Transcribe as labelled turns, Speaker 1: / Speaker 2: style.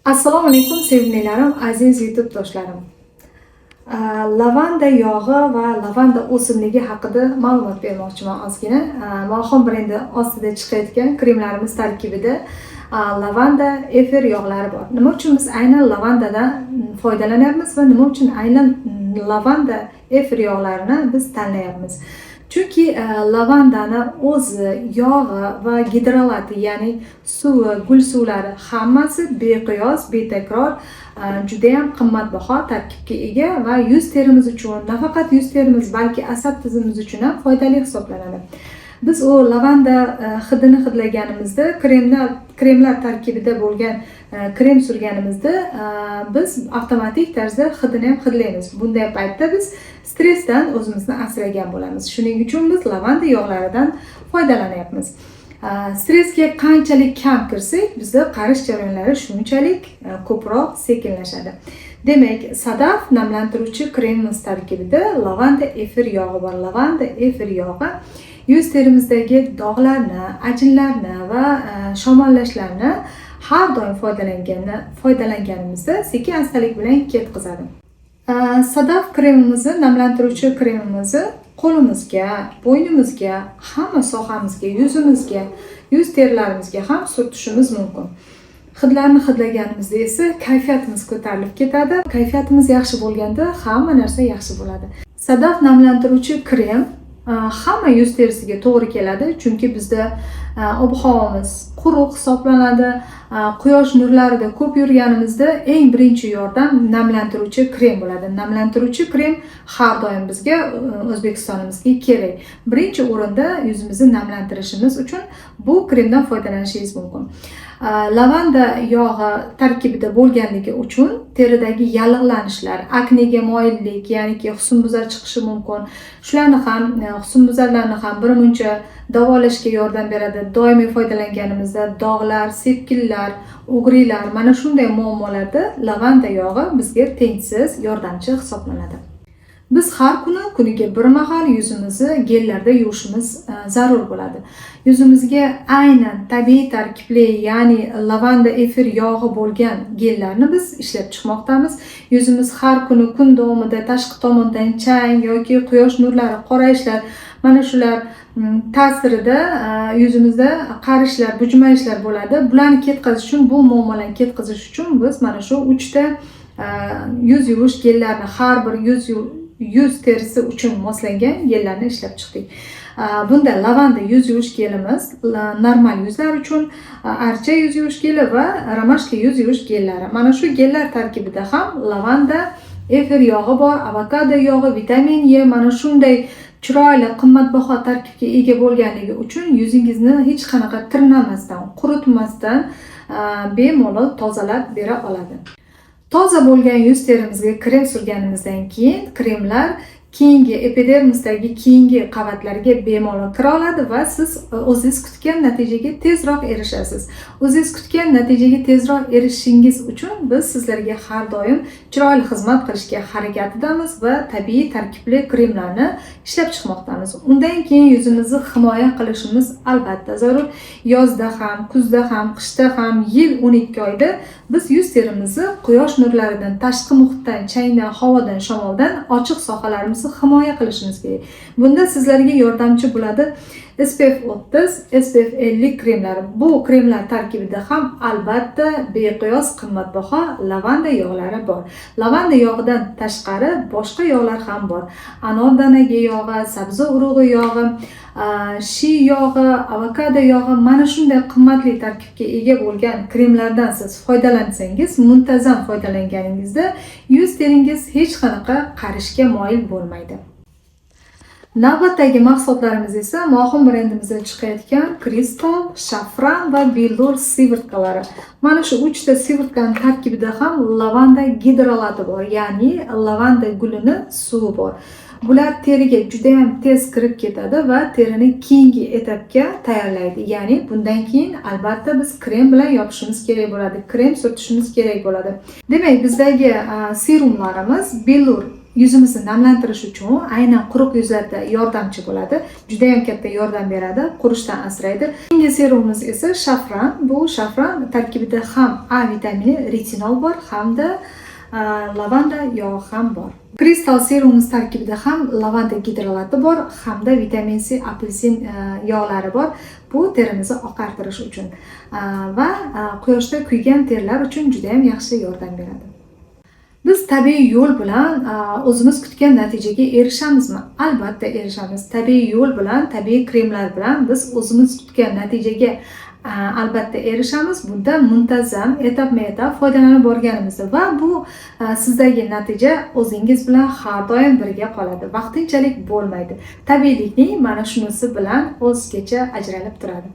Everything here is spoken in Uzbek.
Speaker 1: Assalomu alaykum sevimlilarim, aziz YouTube do'stlarim. Lavanda yog'i va lavanda o'simligi haqida ma'lumot bermoqchiman ozgina. Mohim brendi ostida chiqayotgan kremlarimiz tarkibida lavanda efir yog'lari bor. Nima uchun biz aynan lavandadan foydalanyapmiz va nima uchun aynan lavanda efir yog'larini biz tanlayapmiz? Chunki lavandani o'zi, yog'i va gidrolati, ya'ni suvi, gul suvlari hammasi beqiyos, betakror, juda ham qimmatbaho tarkibga ega va yuz terimiz uchun, nafaqat yuz terimiz, balki asab tizimimiz uchun ham foydali hisoblanadi. Biz o lavanda hidini hidlaganimizda, kremlar tarkibida bo'lgan krem surganimizda biz avtomatik tarzda hidini ham hidlaymiz. Bunday paytda biz stressdan o'zimizni asragan bo'lamiz. Shuning uchun biz lavanda yog'laridan foydalanyapmiz. Stressga qanchalik kam kirsak, bizda qarish jarayonlari shunchalik ko'proq sekinlashadi. Demak, Sadaf namlantiruvchi kremimiz tarkibida lavanda efir yog'i bor. Lavanda efir yog'i yuz terimizdagi dog'larni, ajinlarni va shamollashlarni har doim foydalanganimizda sekin-astalik bilan ketkazadi. Sadaf kremimizni, namlantiruvchi kremimizni qo'limizga, bo'ynimizga, hamma sohamizga, yuzimizga, yuz terilarimizga ham surtishimiz mumkin. Hidlarni hidlaganimizda esa kayfiyatimiz ko'tarilib ketadi. Kayfiyatimiz yaxshi bo'lganda hamma narsa yaxshi bo'ladi. Sadaf namlantiruvchi krem hamma yuz terisiga to'g'ri keladi, chunki bizda ob-havomiz quruq hisoblanadi. Quyosh nurlarida ko'p yurganimizda eng birinchi yordam namlantiruvchi krem bo'ladi. Namlantiruvchi krem har doim bizga O'zbekistonimizga kerak. Birinchi o'rinda yuzimizni namlantirishimiz uchun bu kremdan foydalanishingiz mumkin. Lavanda yog'i tarkibida bo'lganligi uchun teridagi yallig'lanishlar, aknega moyillik, ya'niki husnbuzar chiqishi mumkin. Shularni ham, husnbuzarlarni ham birmuncha davolashga yordam beradi. Doimiy foydalanganimizda dog'lar, sepkillar, o'g'rilar, mana shunday muammolarda lavanda yog'i bizga tengsiz yordamchi hisoblanadi. Biz har kuni kuniga bir mahal yuzimizni gellarda yuvishimiz zarur bo'ladi. Yuzimizga aynan tabiiy tarkibli, ya'ni lavanda efir yog'i bo'lgan gellarni biz ishlab chiqmoqdamiz. Yuzimiz har kuni kun davomida tashqi tomondan chang yoki quyosh nurlari, qorayishlar, mana shular ta'sirida yuzimizda qarishlar, bujmayishlar bo'ladi. Bularni ketkazish uchun, bu muammolarni ketkazish uchun biz mana shu 3 ta yuz yuvish gellarini, har bir yuz terisi uchun moslangan gellarni ishlab chiqdik. Bunda lavanda yuz yuvish gelimiz normal yuzlar uchun, archa yuz yuvish geli va romashka yuz yuvish gellari. Mana shu gellar tarkibida ham lavanda efir yog'i bor, avokado yog'i, vitamin E, mana shunday chiroyli, qimmatbaho tarkibga ega bo'lganligi uchun yuzingizni hech qanaqa tirnamasdan, quritmasdan bemalol tozalab bera oladi. Toza bo'lgan yuz terimizga krem surganimizdan keyin kremlar keyingi epidermisdagi keyingi qavatlarga bemalol kira oladi va siz o'zingiz kutgan natijaga tezroq erishasiz. O'zingiz kutgan natijaga tezroq erishishingiz uchun biz sizlarga har doim chiroyli xizmat qilishga harakatidamiz va tabiiy tarkibli kremlarni ishlab chiqmoqdamiz. Undan keyin yuzimizni himoya qilishimiz albatta zarur. Yozda ham, kuzda ham, qishda ham, yil 12 oyda biz yuz terimizni quyosh nurlaridan, tashqi muhitdan, changdan, havodan, shamoldan, ochiq sohalarimizni himoya qilishimiz kerak. Bunda sizlarga yordamchi bo'ladi SPF 30, SPF 50 kremlari. Bu kremlar tarkibida ham albatta beqiyos qimmatbaho lavanda yog'lari bor. Lavanda yog'idan tashqari boshqa yog'lar ham bor. Anor danaga yog'i, sabzi urug'i yog'i, shi yog'i, avokado yog'i, mana shunday qimmatli tarkibga ega bo'lgan kremlardan siz foydalansangiz, muntazam foydalanganingizda yuz teringiz hech qanaqa qarishga moyil bo'lmaydi. Navbatdagi mahsulotlarimiz esa Mohim brendimizda chiqayotgan Crystal, Shafran va Billur sivrtkalari. Mana shu 3 ta sivrtkaning tarkibida ham lavanda gidrolati bor, ya'ni lavanda gulini suvi bor. Bular teriga juda ham tez kirib ketadi va terini keyingi etapga tayyorlaydi. Ya'ni bundan keyin albatta biz krem bilan yopishimiz kerak bo'ladi, krem surtishimiz kerak bo'ladi. Demak, bizdagi serumlarimiz Billur yuzimizni namlantirish uchun aynan quruq yuzlarda yordamchi bo'ladi. Juda ham katta yordam beradi, qurishdan asraydi. Keyingi serumimiz esa shafran. Bu shafran tarkibida ham A vitamini, retinol bor, hamda lavanda yog'i ham bor. Kristal serumimiz tarkibida ham lavanda gidrolati bor, hamda vitamin C, apelsin yog'lari bor. Bu terimizni oqartirish uchun va quyoshda kuygan terilar uchun juda ham yaxshi yordam beradi. Biz tabiiy yo'l bilan o'zimiz kutgan natijaga erishamizmi? Albatta erishamiz. Tabiiy yo'l bilan, tabiiy kremlar bilan biz o'zimiz kutgan natijaga albatta erishamiz. Bundan muntazam, etap-etap foydalanib borganimizda va bu sizdagi natija o'zingiz bilan har doim birga qoladi. Vaqtinchalik bo'lmaydi. Tabiiylikning mana shunisi bilan o'zgacha ajralib turadi.